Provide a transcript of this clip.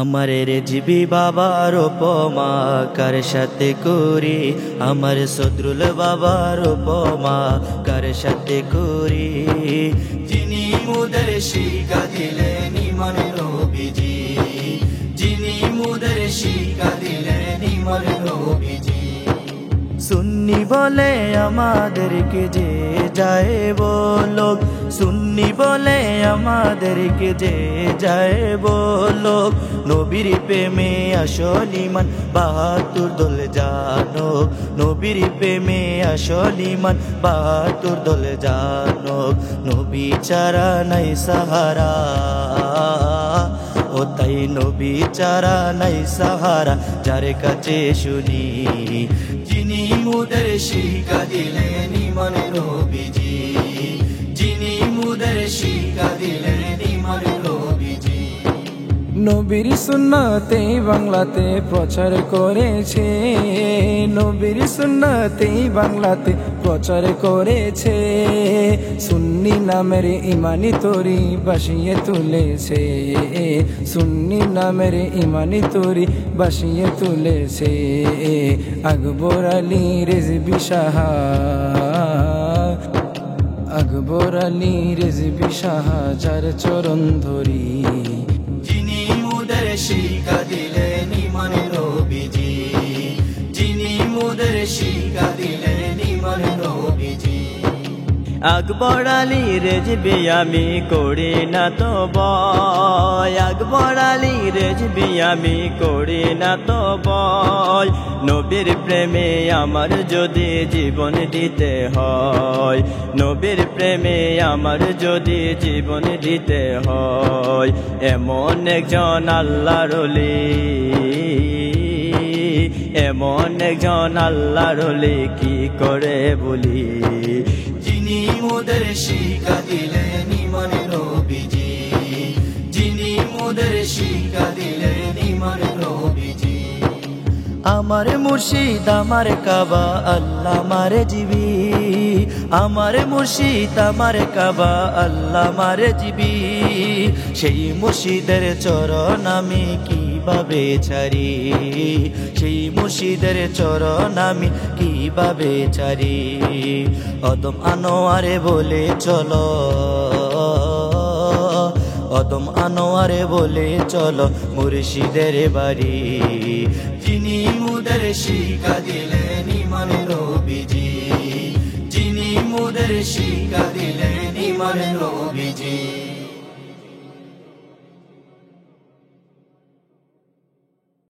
আমার রেজবি বাবার উপমা কার সাথে করি, আমার সদরুল বাবার উপমা কার সাথে করি। যিনি মুদের শিক্ষা দিলেন ইমান নবীজি, যিনি মুদের শিক্ষা দিলেন ইমান নবীজি। সুন্নি বলে আমাদেরকে যে যায় বলোক, সুন্নি বলে আমাদেরকে যে যায় বলোক। নবীর প্রেমে আসল ইমান ৭২ দল জানো, নবীর প্রেমে আসল ইমান ৭২ দল জানো। নবী ছাড়া নাই সাহারা, ও তাই নবী ছাড়া নাই সাহারা যার কাছে শুনি। যিনি মুদের শিক্ষা দিলেন ইমান নবীজি, যিনি মুদের শিক্ষা দিলেন ইমান নবীজি। নবীর সুন্নতে বাংলাতে প্রচার করেছে, নবীর সুন্নতে বাংলাতে প্রচার করেছে। সুন্নি নামের ইমানি তরি বাসিয়ে তুলেছে, সুন্নি নামের ইমানি তরি বাসিয়ে তুলেছে। আকবর আলী রেজবি সাহা, আকবর আলী রেজবি সাহা যার চরণ ধরি। যিনি মুদের শিক্ষা দিলেন ইমান নবীজি, যিনি মুদের শিক্ষা দিলেন ইমান নবীজি। আকবর আলী রেজবি আমি করি না তো ভয়, আকবর আলী রেজবি আমি করি না তো ভয়। নবীর প্রেমে আমার যদি জীবন দিতে হয়, নবীর প্রেমে আমার যদি জীবন দিতে হয়। এমন একজন আল্লাহর ওলি, এমন একজন আল্লাহর ওলি কি করে বলি। যিনি মুদের শিক্ষা দিলেন ইমান নবীজি, যিনি মুদের শিক্ষা দিলেন ইমান নবীজি। আমার মুর্শিদ আমার কাবা আল্লাহ মারে জিবি, আমার মুর্শিদ আমার কাবা আল্লাহ মারে জিবি। সেই মুর্শিদের চরণ আমি কিভাবে ছাড়ি, সেই মুর্শিদের চরণ আমি কিভাবে ছাড়ি। অদম আনোয়ারে বলে চলো, অদম আনোয়ারে বলে চলো মুর্শিদের বাড়ি। যিনি মুদের শিক্ষা দিলেন ইমান নবীজি, যিনি মুদের শিক্ষা দিলেন ইমান নবীজি।